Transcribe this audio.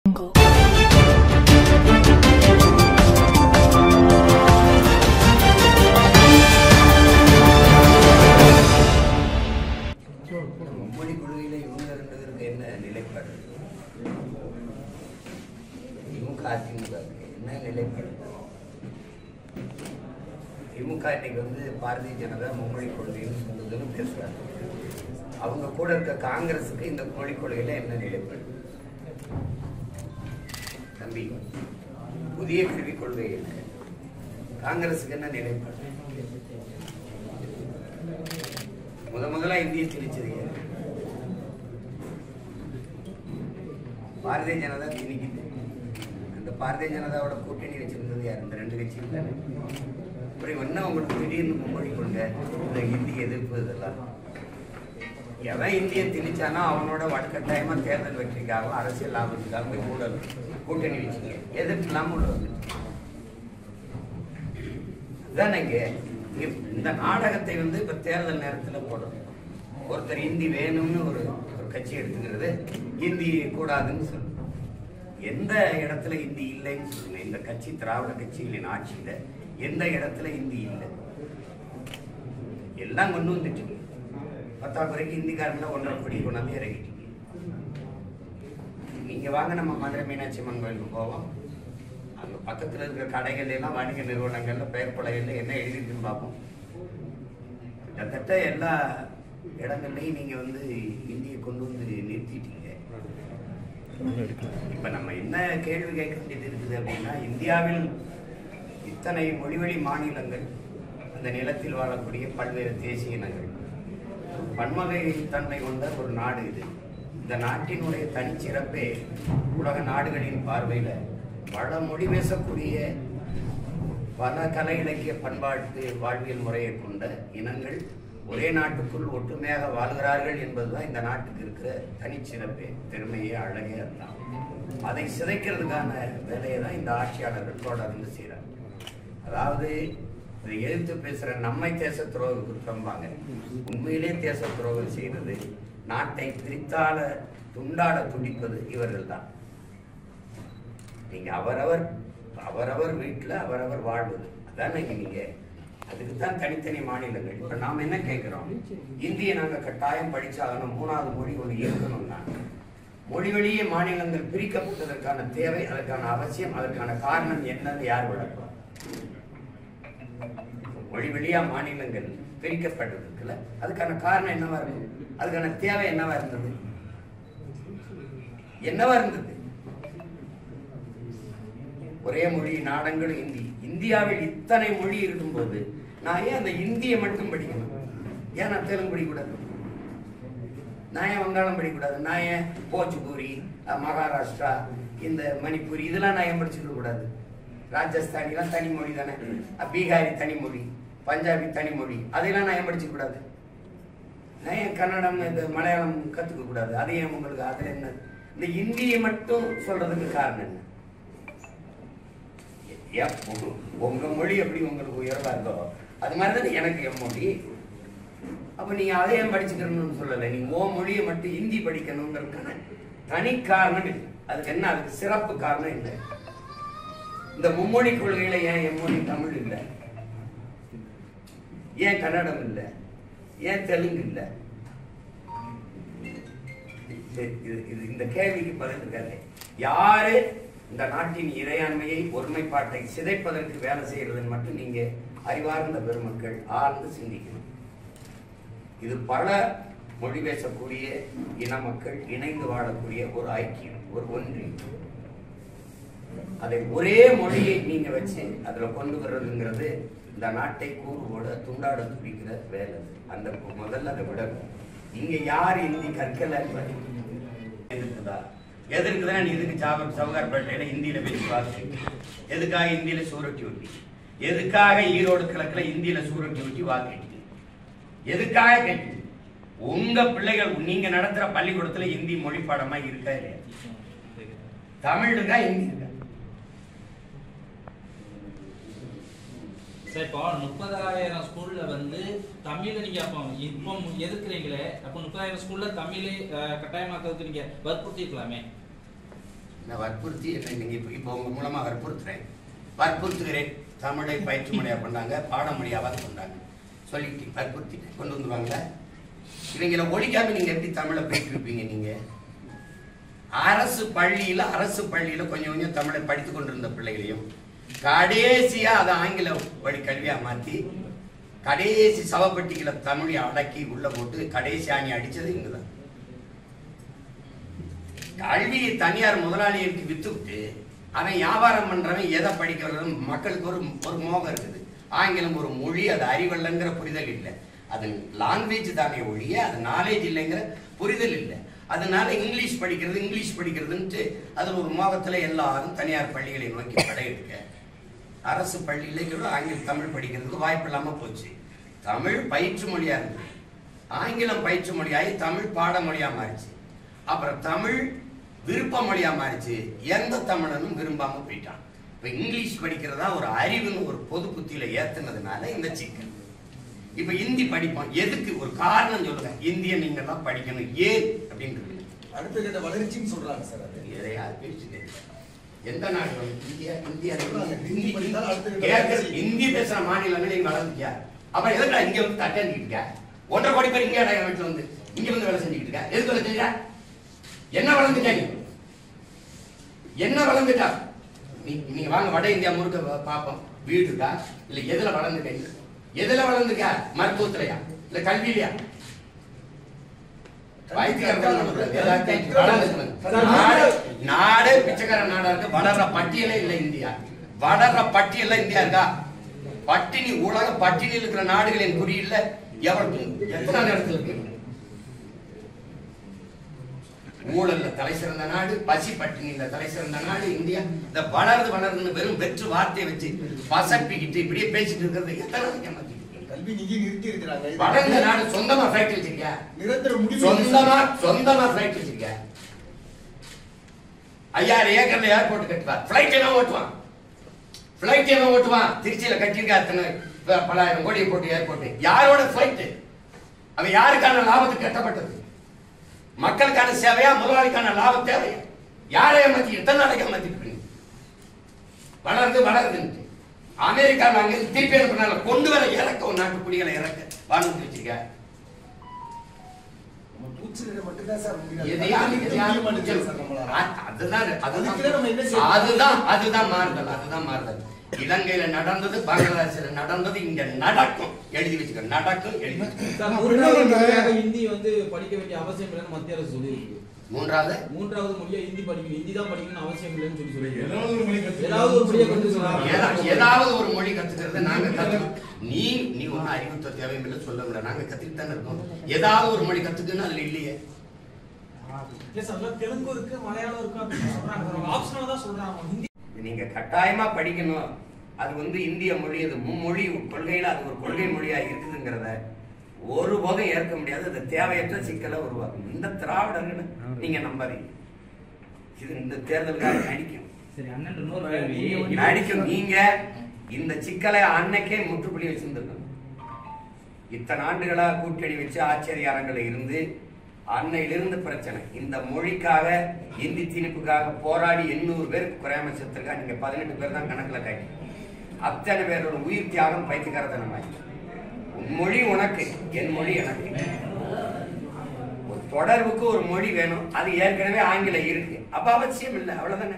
மும்மொழி குழுவில இவங்க ரெண்டு பேருக்கு என்ன நிலைப்பாடு? திமுக அதிமுக என்ன நிலைப்பாடு? திமுக இன்னைக்கு பாரதிய ஜனதா மும்மொழி கொள்கைன்னு சொல்லுதுன்னு பேசுறாங்க. அவங்க கூட இருக்க காங்கிரஸுக்கு இந்த மொழி கொள்கையில என்ன நிலைப்பாடு? தம்பி, புதிய கல்விக் கொள்கை இருக்கு, காங்கிரஸுக்கு என்ன நிலைப்பாடு? முதலா இந்திய திணிச்சது பாரதிய ஜனதா திணிக்குது. அந்த பாரதிய ஜனதாவோட கூட்டணி வச்சிருந்தது யார்? இந்த ரெண்டு கட்சி இல்லை. அப்புறம் என்ன உங்களுக்கு திடீர்னு மும்மொழி கொள்கை, இந்த இந்திய எதிர்ப்பு, இதெல்லாம் எவன் இந்திய திணிச்சானோ அவனோட வடக்கட்டாயமா தேர்தல் வெற்றிக்காக அரசியல் லாபத்துக்காக போய் கூட்டணி வச்சுங்க. எதிர்ப்பு இல்லாம உள்ள வந்துதானங்க. இந்த நாடகத்தை இப்ப தேர்தல் நேரத்துல போடணும். ஒருத்தர் இந்தி வேணும்னு ஒரு கட்சி எடுத்துக்கிறது, இந்தி கூடாதுன்னு சொல்லணும். எந்த இடத்துல இந்தி இல்லைன்னு சொல்லுங்க. இந்த கட்சி திராவிட கட்சிகளின் ஆட்சியில எந்த இடத்துல இந்தி இல்லை? எல்லாம் கொண்டு வந்துட்டு பத்தாக்குறைக்கு இந்திக்காரங்கள 1.5 கோடி கொண்டாந்து இறங்கிட்டீங்க. நீங்க வாங்க, நம்ம மதுரை மீனாட்சி அம்மன் கோயிலுக்கு போவோம். அங்க பக்கத்துல இருக்கிற கடைகள் எல்லாம் வணிக நிறுவனங்கள்ல பெயர் பலகைகள்ல என்ன எழுதிருக்குன்னு பார்ப்போம். கிட்டத்தட்ட எல்லா இடங்கள்லையும் நீங்க இந்தியை கொண்டு நிறுத்திட்டீங்க. இப்ப நம்ம என்ன கேள்வி கேட்க வேண்டியது இருக்குது அப்படின்னா, இந்தியாவில் இத்தனை மொழிவழி மாநிலங்கள், அந்த நிலத்தில் வாழக்கூடிய பல்வேறு தேசிய இனங்கள், பன்மொழி தன்மை கொண்ட ஒரு நாடு இது. இந்த நாட்டினுடைய தனிச்சிறப்பே உலக நாடுகளின் பார்வையில பல மொழி பேசக்கூடிய, பல கலை இலக்கிய பண்பாட்டு வாழ்வியல் முறையை கொண்ட இனங்கள் ஒரே நாட்டுக்குள் ஒற்றுமையாக வாழ்கிறார்கள் என்பதுதான் இந்த நாட்டுக்கு இருக்கிற தனிச்சிறப்பே, பெருமையே, அழகே. அதுதான். அதை சிதைக்கிறதுக்கான வேலையை தான் இந்த ஆட்சியாளர்கள் தொடர்ந்து செய்யறாங்க. அதாவது இதை எதிர்த்து பேசுற நம்மை தேச துரோக குற்றம்பாங்க. உண்மையிலே தேச துரோகம் செய்யறது, நாட்டை பிரித்தால துண்டாட துடிப்பது இவர்கள் தான். நீங்க அவரவர் வீட்டுல அவரவர் வாழ்வது அதான் நீங்க. அதுக்கு தான் தனித்தனி மாநிலங்கள். இப்ப நாம என்ன கேட்கிறோம்? இந்திய நாங்க கட்டாயம் படிச்சாகணும், 3வது மொழி ஒண்ணு இருக்கணும்னா மொழி வழியே மாநிலங்கள் பிரிக்கப்பட்டதற்கான தேவை, அதற்கான அவசியம், அதற்கான காரணம் என்னன்னு யார் விளக்கம்? மொழி வழியா மாநிலங்கள் பிரிக்கப்பட்டதுக்குல அதுக்கான காரணம் என்னவா இருந்தது? அதுக்கான தேவை என்னவா இருந்தது? ஒரே மொழி, நாடங்கள் இந்தி. இந்தியாவில் இத்தனை மொழி இருக்கும்போது நான் ஏன் அந்த இந்தியை மட்டும் படிக்கணும்? ஏன் நான் தெலுங்கு படிக்கக்கூடாது? நான் ஏன் வங்காளம் படிக்கக்கூடாது? நான் ஏன் போச்சுபூரி, மகாராஷ்டிரா, இந்த மணிப்பூரி இதெல்லாம் நான் ஏன் படிச்சுக்க கூடாது? ராஜஸ்தானிலாம் தனி மொழி தானே, பீகாரி தனி மொழி, பஞ்சாபி தனி மொழி, அதெல்லாம் நான் ஏன் படிச்சுக்க கூடாது? நான் ஏன் கன்னடம், இந்த மலையாளம் கத்துக்க கூடாது? அது ஏன் உங்களுக்கு? அதுல என்ன? இந்த இந்தியை மட்டும் சொல்றதுக்கு காரணம் என்ன? உங்க மொழி எப்படி உங்களுக்கு உயர்வா இருக்கோ அது மாதிரிதான் எனக்கு என் மொழி. அப்ப நீங்க அதையும் படிச்சுக்கணும்னு சொல்லல. நீங்க ஓ மொழியை மட்டும் ஹிந்தி படிக்கணுங்கிறதுக்கான தனி காரணம் இல்லை. அதுக்கு என்ன? அதுக்கு சிறப்பு காரணம் இல்லை. இந்த மும்மொழி கொள்கையில ஏன் எம்மொழி தமிழ் இல்லை? ஏன் கன்னடம் இல்லை? ஏன் தெலுங்கு இல்லை? இந்த கேள்விக்கு பதில் இருக்காது. யாரு இந்த நாட்டின் இறையாண்மையை, ஒருமைப்பாட்டை சிதைப்பதற்கு வேலை செய்யறதுன்னு மட்டும் நீங்க அறிவார்ந்த பெருமக்கள் ஆழ்ந்து சிந்திக்கணும். இது பல மொழி பேசக்கூடிய இன மக்கள் இணைந்து வாழக்கூடிய ஒரு ஐக்கியம், ஒரு ஒன்றியம். அதை ஒரே மொழியை நீங்க வச்சு அதுல கொண்டு வர்றதுங்கிறது இந்த நாட்டை கூறுபோட துண்டாட துடிக்கிற வேலை. அந்த முதல்ல அதை விடணும். இங்க யார் இந்தி கற்கல எதிர்க்குதா? எதிர்க்குதான். நீ எதுக்கு சவுகார்பேட்டையில இந்தியில பேசி வாசி? எதுக்காக இந்தியில சூரட்டி ஊட்டி? எதுக்காக ஈரோடு கிழக்குல இந்தியில சூரட்டி ஊட்டி வாக்கிட்டீங்க? எதுக்காக கேட்டீங்க? உங்க பிள்ளைகள் நீங்க நடத்துற பள்ளிக்கூடத்துல இந்தி மொழி பாடமா இருக்கா இல்லையா? தமிழ் இருக்கா, ஹிந்தி இருக்கா? சார், இப்போ 30,000 ஸ்கூல்ல தமிழை நீங்க அப்போ இப்போ எதிர்க்கிறீங்களே, அப்போ 30,000 ஸ்கூல்ல தமிழை கட்டாயமாக்கிறதுக்கு நீங்க வற்புறுத்தி இருக்கலாமே. நான் வற்புறுத்தி நீங்க இப்போ உங்க மூலமா வற்புறுத்துகிறேன். தமிழை பயிற்று மொழியா பண்ணாங்க, பாடமொழியாவது பண்ணாங்க, சொல்லிட்டு வற்புறுத்தி கொண்டு வந்துருவாங்க. இவங்களை ஒழிக்காம நீங்க எப்படி தமிழை பயிற்றுவிப்பீங்க? நீங்க அரசு பள்ளியில கொஞ்சம் கொஞ்சம் தமிழை படித்துக் கொண்டிருந்த பிள்ளைகளையும் கடைசியா அதை ஆங்கில வழி கல்வியா மாத்தி கடைசி சவப்பட்டிகளை தமிழை அடக்கி உள்ள போட்டு கடைசி ஆணி அடிச்சது இங்குதான். கல்வியை தனியார் முதலாளிகளுக்கு வித்துவிட்டு அவன் வியாபாரம் பண்றவன் எதை படிக்கிறது? மக்களுக்கு ஒரு மோகம் இருக்குது. ஆங்கிலம் ஒரு மொழி, அது அறிவல்லங்கிற புரிதல் இல்லை. அது லாங்குவேஜ் தானே ஒழிய அது நாலேஜ் இல்லைங்கிற புரிதல் இல்லை. அதனால இங்கிலீஷ் படிக்கிறதுன்ட்டு அதில் ஒரு மோகத்துல எல்லாரும் தனியார் பள்ளிகளை நோக்கி படையெடுக்க அரசு பள்ளியில கூட தமிழ் படிக்கிறதுக்கு வாய்ப்பு இல்லாம போச்சு. தமிழ் பயிற்று மொழியா இருந்தது, ஆங்கிலம் பயிற்று மொழியாகி தமிழ் பாடமொழியா மாறிச்சு. அப்புறம் தமிழ் விருப்ப மொழியா மாறிச்சு. எந்த தமிழனும் விரும்பாம போயிட்டான். இப்ப இங்கிலீஷ் படிக்கிறதா ஒரு அறிவுன்னு ஒரு பொது புத்தியில ஏத்துனதுனால இந்த சிக்கல். இப்ப ஹிந்தி படிப்போம், எதுக்கு? ஒரு காரணம் சொல்லுங்க. இந்திய நீங்க எல்லாம் படிக்கணும், ஏன் அப்படின்றது. அடுத்த கட்ட வளர்ச்சின்னு சொல்றாங்க சார். அது எதையாவது பேசிட்டு எந்த நாடு? இந்தியா ஹிந்தி பேசுற மாநிலங்கள் நீங்க வளர்ந்துட்டியா? அப்புறம் எதுக்கா இங்க வந்து தட்டிட்டு இருக்க? 1.5 கோடி பேர் இந்தியா வீட்டுல வந்து இங்க வந்து வேலை செஞ்சுக்கிட்டு இருக்க. எதுக்கு வேலை செஞ்சா? என்ன வளர்ந்துட்டா? நீ என்ன வளர்ந்துட்டா? நீங்க வாங்க வட இந்தியா முழுக்க பாப்போம். வீடு இருக்கா? இல்ல எதுல வளர்ந்துட்டீங்க? எதுல வளர்ந்துருக்கா? மருத்துவத்திலையா இல்ல கல்வியிலையா? நாடு பிச்சைக்கார நாடா இருக்கு. வளர்ற பட்டியலே இல்ல இந்தியா. வளர்ற பட்டியல இந்தியா இருக்கா? பட்டினி, உலக பட்டினியில் இருக்கிற நாடுகளின் குறியில்ல எவ்வளவு எத்தனை இடத்துல இருக்கு? ஊழல்ல தலை சிறந்த நாடு, பசி பட்டினியில தலை சிறந்த நாடு இந்தியா. இந்த வளருதுன்னு வெறும் வெற்று வார்த்தையை வச்சு பசப்பிக்கிட்டு இப்படியே பேசிட்டு இருக்கிறது எத்தனை கல்வி நிதி நிறுத்தி இருக்கிறாங்க. வளர்ந்த நாடு சொந்தமா ஃபேக்டரி வச்சிருக்கியா? சொந்தமா ஃபேக்டரி வச்சிருக்கியா? 5000 ஏக்கர்ல ஏர்போர்ட் கட்டுவார். பிளைட் எவன் ஓட்டுவான்? திருச்சியில கட்டியிருக்கா அத்தனை பல ஆயிரம் கோடி போட்டு ஏர்போர்ட். யாரோட பிளைட்? அவன் யாருக்கான லாபத்துக்கு கட்டப்பட்டது? மக்களுக்கான சேவையா, முதலாளிக்கான லாபம் தேவையா? யாரை ஏமாத்தி எத்தனை நாளைக்கு ஏமாத்திட்டு வளருது. அமெரிக்காவில் அங்க திருப்பி அனுப்பினால கொண்டு வர இறக்க ஒரு நாட்டு குடிகளை இறக்க வானூத்தி வச்சிருக்க. அதுதான் மாறுதல். இலங்கையில நடந்தது, பங்களாதேஷ்ல நடந்தது, இங்க நடக்கும். எழுதி வச்சுக்க, நடக்கும். ஹிந்தி வந்து படிக்க வேண்டிய அவசியம் இல்லைன்னு மத்திய அரசு சொல்லியிருக்கு. மூன்றாவது மொழியா ஹிந்தி படிக்கணும், ஹிந்தி தான் படிக்கணும்னு அவசியம் இல்லைன்னு சொல்லி ஏதாவது ஒரு மொழி கத்துக்கிறது நாங்க கத்துக்கணும். நீ ஒன்னும் அறிவுத்த தேவையில்லை சொல்ல முடியல. நாங்க கத்துக்கிட்டு தானே இருக்கோம். ஏதாவது ஒரு மொழி கத்துக்குன்னு அதுல இல்லையே. தெலுங்கு இருக்கு, மலையாளம் இருக்கு அப்படின்னு சொல்றாங்க. ஆப்ஷனலா தான் சொல்றாங்க. நீங்க கட்டாயமா படிக்கணும். அது வந்து இந்திய மொழி, அது மும்மொழி கொள்கையில அது ஒரு கொள்கை மொழியா இருக்குதுங்கிறத ஒருபோதும் ஏற்க முடியாது. அது தேவையற்ற சிக்கலை உருவாக்கும். இந்த திராவிடர்கள் நீங்க நம்பாதீங்க. இது இந்த தேர்தலுக்காக நடிக்கும். நீங்க இந்த சிக்கலை அன்னைக்கே முற்றுப்புள்ளி வச்சிருந்திருக்கணும். இத்தனை ஆண்டுகளா கூட்டணி வச்சு ஆட்சி அதிகாரங்கள் இருந்து அன்னையிலிருந்து பிரச்சனை. இந்த மொழிக்காக, இந்தி திணிப்புக்காக போராடி 800 பேருக்கு குறையாம செத்துருக்கா. நீங்க 18 பேர் தான் கணக்குல காட்டி. அத்தனை பேரோட உயிர் தியாகம் பைத்தியக்காரத்தனமாய். மொழி உனக்கு, என் மொழி எனக்கு. ஒரு தொடர்புக்கு ஒரு மொழி வேணும். அது ஏற்கனவே ஆங்கிலம் இருக்கு. அப்ப அவசியம் இல்லை, அவ்வளவுதானே.